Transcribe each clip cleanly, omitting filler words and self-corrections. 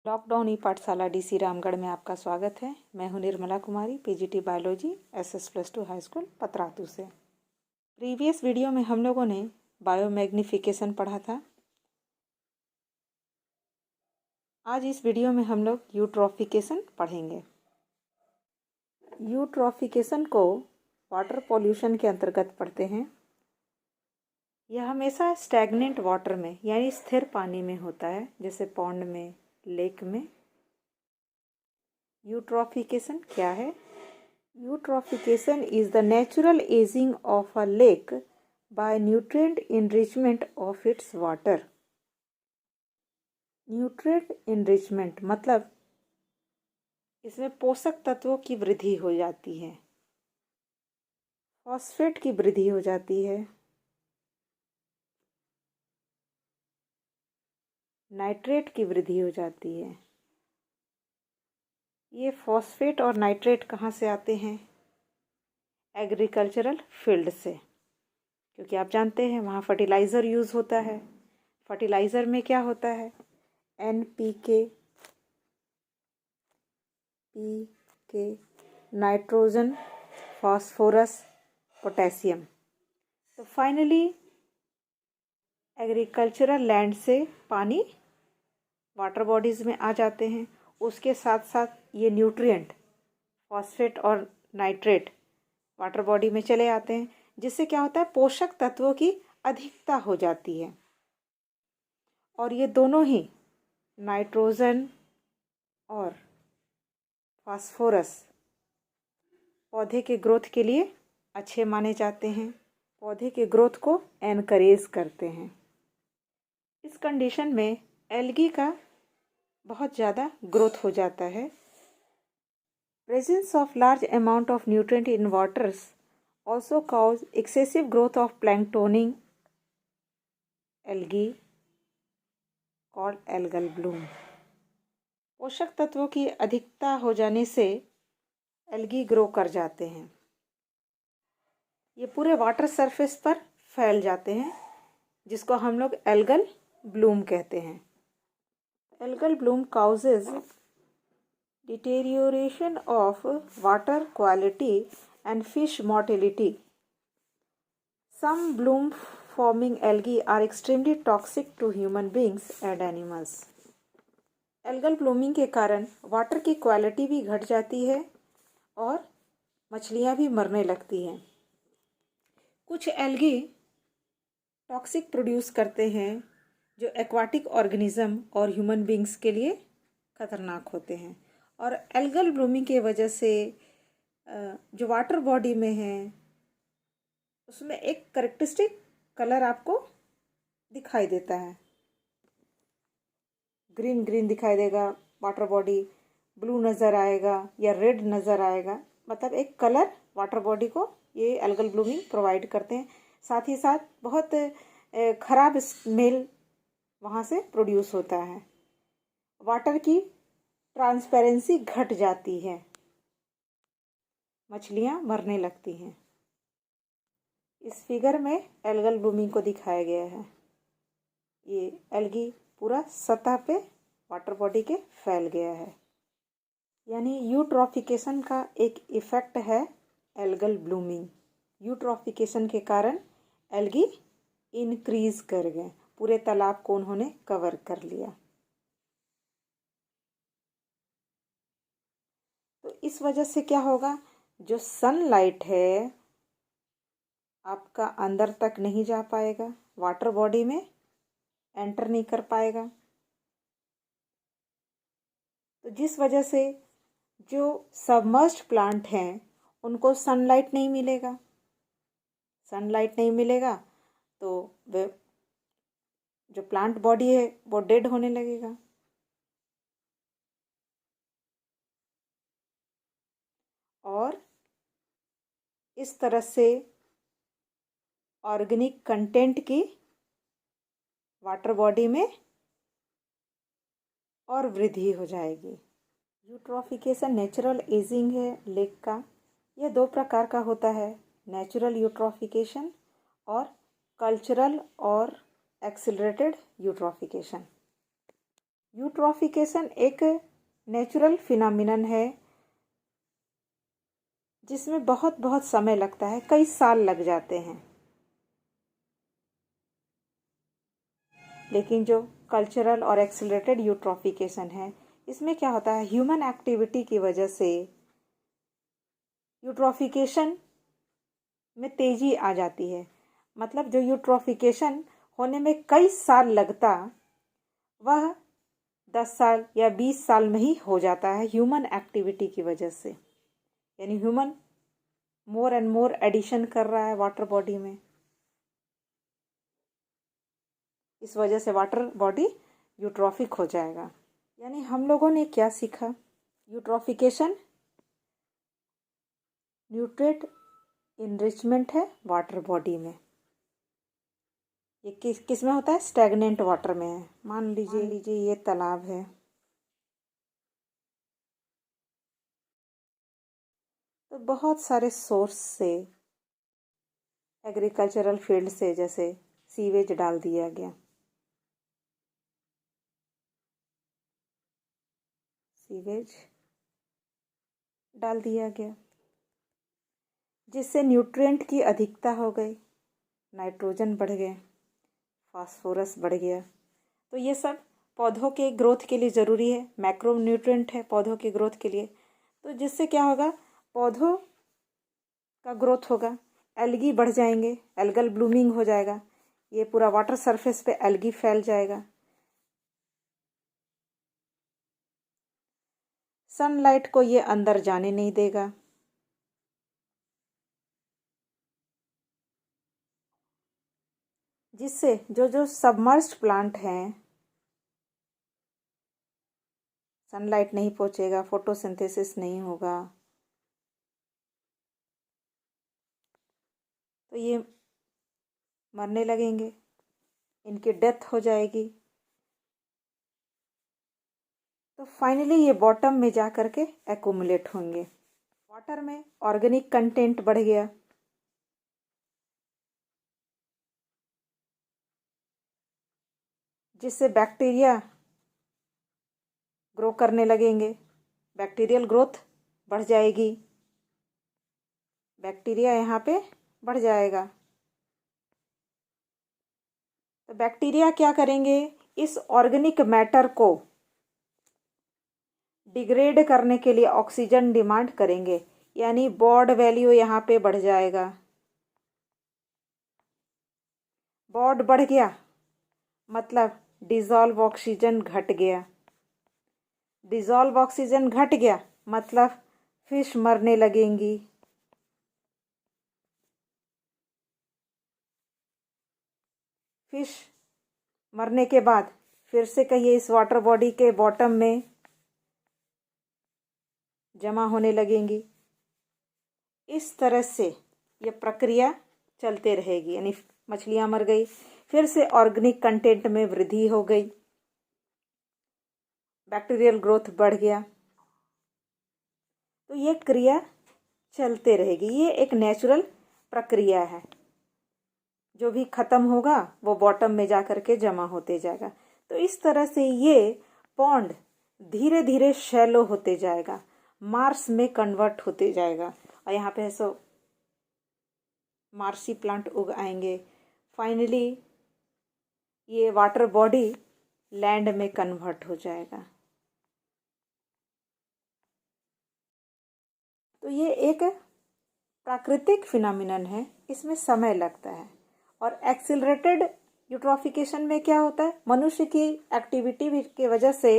Lockdown ई पाठशाला DC Ramgarh में आपका स्वागत है। मैं हूं Nirmala Kumari, PGT biology SS+2 high school Patratu से। प्रीवियस वीडियो में हम लोगों ने बायोमैग्निफिकेशन पढ़ा था। आज इस वीडियो में हम लोग यूट्रॉफिकेशन पढ़ेंगे। यूट्रॉफिकेशन को वाटर पॉल्यूशन के अंतर्गत पढ़ते हैं। यह हमेशा स्टैग्नेंट वाटर में यानी स्थिर पानी में होता है, जैसे पॉन्ड में, लेक में। यूट्रॉफिकेशन क्या है? Eutrophication is the natural ageing of a lake bye nutrient enrichment of its water. Nutrient enrichment मतलब इसमें पोषक तत्वों की वृद्धि हो जाती है, फॉस्फेट की वृद्धि हो जाती है, नाइट्रेट की वृद्धि हो जाती है। ये फॉस्फेट और नाइट्रेट कहाँ से आते हैं? एग्रीकल्चरल फील्ड से, क्योंकि आप जानते हैं वहाँ फर्टिलाइज़र यूज़ होता है। फर्टिलाइज़र में क्या होता है? NPK, PK, nitrogen, phosphorus, potassium. तो फाइनली एग्रीकल्चरल लैंड से पानी वाटर बॉडीज़ में आ जाते हैं। उसके साथ साथ ये न्यूट्रिएंट फॉस्फेट और नाइट्रेट वाटर बॉडी में चले आते हैं, जिससे क्या होता है? पोषक तत्वों की अधिकता हो जाती है। और ये दोनों ही नाइट्रोजन और फास्फोरस पौधे के ग्रोथ के लिए अच्छे माने जाते हैं, पौधे के ग्रोथ को एनकरेज करते हैं। इस कंडीशन में एल्गी का बहुत ज़्यादा ग्रोथ हो जाता है। Presence of large amount of nutrient in waters also cause excessive growth of planktonic algae called algal bloom। पोषक तत्वों की अधिकता हो जाने से एल्गी ग्रो कर जाते हैं। ये पूरे वाटर सरफेस पर फैल जाते हैं, जिसको हम लोग एल्गल ब्लूम कहते हैं। Algal Bloom causes deterioration of water quality and fish mortality। Some bloom forming algae are extremely toxic to human beings and animals। Algal blooming के कारण वाटर की क्वालिटी भी घट जाती है और मछलियाँ भी मरने लगती हैं। कुछ एल्गी टॉक्सिक प्रोड्यूस करते हैं, जो एक्वाटिक ऑर्गेनिज्म और ह्यूमन बींग्स के लिए खतरनाक होते हैं। और एल्गल ब्लूमिंग की वजह से जो वाटर बॉडी में है उसमें एक करेक्टरिस्टिक कलर आपको दिखाई देता है। ग्रीन ग्रीन दिखाई देगा वाटर बॉडी, ब्लू नज़र आएगा या रेड नज़र आएगा। मतलब एक कलर वाटर बॉडी को ये एल्गल ब्लूमिंग प्रोवाइड करते हैं। साथ ही साथ बहुत खराब स्मेल वहाँ से प्रोड्यूस होता है। वाटर की ट्रांसपेरेंसी घट जाती है, मछलियाँ मरने लगती हैं। इस फिगर में एल्गल ब्लूमिंग को दिखाया गया है। ये एल्गी पूरा सतह पे वाटर बॉडी के फैल गया है, यानी यूट्रॉफिकेशन का एक इफ़ेक्ट है एल्गल ब्लूमिंग। यूट्रॉफिकेशन के कारण एल्गी इंक्रीज कर गए, पूरे तालाब को उन्होंने कवर कर लिया। तो इस वजह से क्या होगा? जो सनलाइट है आपका अंदर तक नहीं जा पाएगा, वाटर बॉडी में एंटर नहीं कर पाएगा। तो जिस वजह से जो सबमर्ज्ड प्लांट हैं उनको सनलाइट नहीं मिलेगा। सनलाइट नहीं मिलेगा तो वे जो प्लांट बॉडी है वो डेड होने लगेगा। और इस तरह से ऑर्गेनिक कंटेंट की वाटर बॉडी में और वृद्धि हो जाएगी। यूट्रॉफिकेशन नेचुरल एजिंग है लेक का। यह दो प्रकार का होता है, नेचुरल यूट्रॉफिकेशन और कल्चरल और एक्सिलरेटेड यूट्रॉफिकेशन। यूट्रॉफिकेशन एक नेचुरल फिनोमिनन है जिसमें बहुत बहुत समय लगता है, कई साल लग जाते हैं। लेकिन जो कल्चरल और एक्सीलरेटेड यूट्रॉफिकेशन है, इसमें क्या होता है, ह्यूमन एक्टिविटी की वजह से यूट्रॉफिकेशन में तेजी आ जाती है। मतलब जो यूट्रॉफिकेशन होने में कई साल लगता, वह 10 साल या 20 साल में ही हो जाता है ह्यूमन एक्टिविटी की वजह से। यानी human more and more addition कर रहा है वाटर बॉडी में, इस वजह से वाटर बॉडी यूट्रॉफिक हो जाएगा। यानी हम लोगों ने क्या सीखा, यूट्रॉफिकेशन न्यूट्रिएंट इनरिचमेंट है वाटर बॉडी में। ये किस में होता है, स्टैग्नेंट वाटर में है। मान लीजिए ये तालाब है, तो बहुत सारे सोर्स से, एग्रीकल्चरल फील्ड से, जैसे सीवेज डाल दिया गया, सीवेज डाल दिया गया, जिससे न्यूट्रिएंट की अधिकता हो गई, नाइट्रोजन बढ़ गए, फास्फोरस बढ़ गया। तो ये सब पौधों के ग्रोथ के लिए ज़रूरी है, मैक्रो न्यूट्रिएंट है पौधों के ग्रोथ के लिए। तो जिससे क्या होगा, पौधों का ग्रोथ होगा, एल्गी बढ़ जाएंगे, एल्गल ब्लूमिंग हो जाएगा, ये पूरा वाटर सरफेस पे एल्गी फैल जाएगा। सनलाइट को ये अंदर जाने नहीं देगा, जिससे जो सबमर्ज्ड प्लांट हैं, सनलाइट नहीं पहुंचेगा, फोटोसिंथेसिस नहीं होगा, तो ये मरने लगेंगे, इनकी डेथ हो जाएगी। तो फाइनली ये बॉटम में जा कर के एक्यूमुलेट होंगे। वाटर में ऑर्गेनिक कंटेंट बढ़ गया, जिससे बैक्टीरिया ग्रो करने लगेंगे, बैक्टीरियल ग्रोथ बढ़ जाएगी, बैक्टीरिया यहाँ पे बढ़ जाएगा। तो बैक्टीरिया क्या करेंगे, इस ऑर्गेनिक मैटर को डिग्रेड करने के लिए ऑक्सीजन डिमांड करेंगे, यानी बॉड वैल्यू यहाँ पे बढ़ जाएगा। बॉड बढ़ गया मतलब डिजॉल्व ऑक्सीजन घट गया, डिजॉल्व ऑक्सीजन घट गया मतलब फिश मरने लगेंगी, फिश मरने के बाद फिर से कहिए इस वाटर बॉडी के बॉटम में जमा होने लगेंगी। इस तरह से ये प्रक्रिया चलते रहेगी। यानी मछलियाँ मर गई, फिर से ऑर्गेनिक कंटेंट में वृद्धि हो गई, बैक्टीरियल ग्रोथ बढ़ गया। तो ये क्रिया चलते रहेगी, ये एक नेचुरल प्रक्रिया है। जो भी खत्म होगा वो बॉटम में जा कर के जमा होते जाएगा। तो इस तरह से ये पॉन्ड धीरे धीरे शैलो होते जाएगा, मार्स में कन्वर्ट होते जाएगा, और यहाँ पे सो मार्सी प्लांट उग आएंगे। फाइनली ये वाटर बॉडी लैंड में कन्वर्ट हो जाएगा। तो ये एक प्राकृतिक फिनोमिनन है, इसमें समय लगता है। और एक्सिलरेटेड यूट्रॉफिकेशन में क्या होता है, मनुष्य की एक्टिविटी की वजह से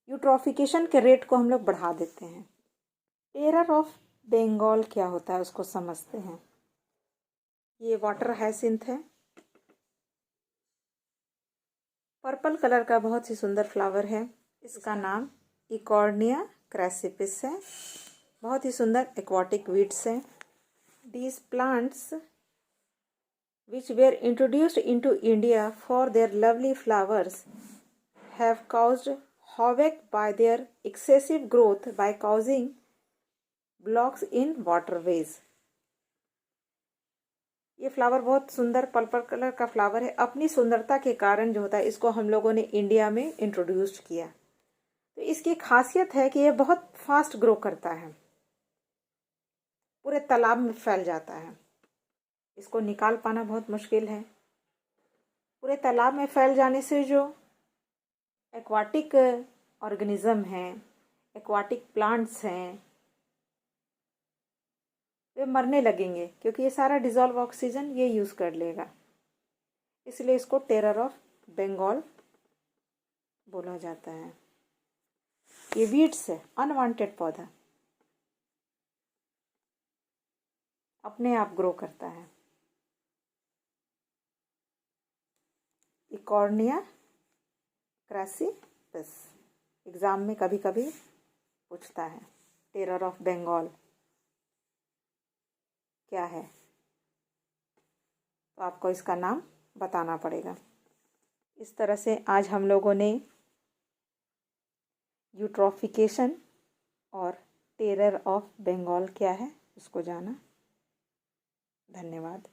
यूट्रॉफिकेशन के रेट को हम लोग बढ़ा देते हैं। टेरर ऑफ बंगाल क्या होता है उसको समझते हैं। ये वाटर हाइसिंथ है, पर्पल कलर का बहुत ही सुंदर फ्लावर है। इसका नाम इकॉर्निया क्रैसिपिस है। बहुत ही सुंदर एक्वाटिक वीड्स हैं। These plants which were introduced into India for their lovely flowers have caused havoc by their excessive growth by causing blocks in waterways. ये फ्लावर बहुत सुंदर पर्पल कलर का फ्लावर है। अपनी सुंदरता के कारण जो होता है इसको हम लोगों ने इंडिया में इंट्रोड्यूस किया। तो इसकी खासियत है कि ये बहुत फास्ट ग्रो करता है, पूरे तालाब में फैल जाता है। इसको निकाल पाना बहुत मुश्किल है। पूरे तालाब में फैल जाने से जो एक्वाटिक ऑर्गेनिज्म हैं, एक्वाटिक प्लांट्स हैं, वे मरने लगेंगे, क्योंकि ये सारा डिजॉल्व ऑक्सीजन ये यूज़ कर लेगा। इसलिए इसको टेरर ऑफ बंगाल बोला जाता है। ये वीड्स है, अनवांटेड पौधा, अपने आप ग्रो करता है। इकॉर्निया क्रैसिपिस एग्ज़ाम में कभी कभी पूछता है, टेरर ऑफ बंगाल क्या है, तो आपको इसका नाम बताना पड़ेगा। इस तरह से आज हम लोगों ने यूट्रोफिकेशन और टेरर ऑफ बंगाल क्या है उसको जाना। धन्यवाद।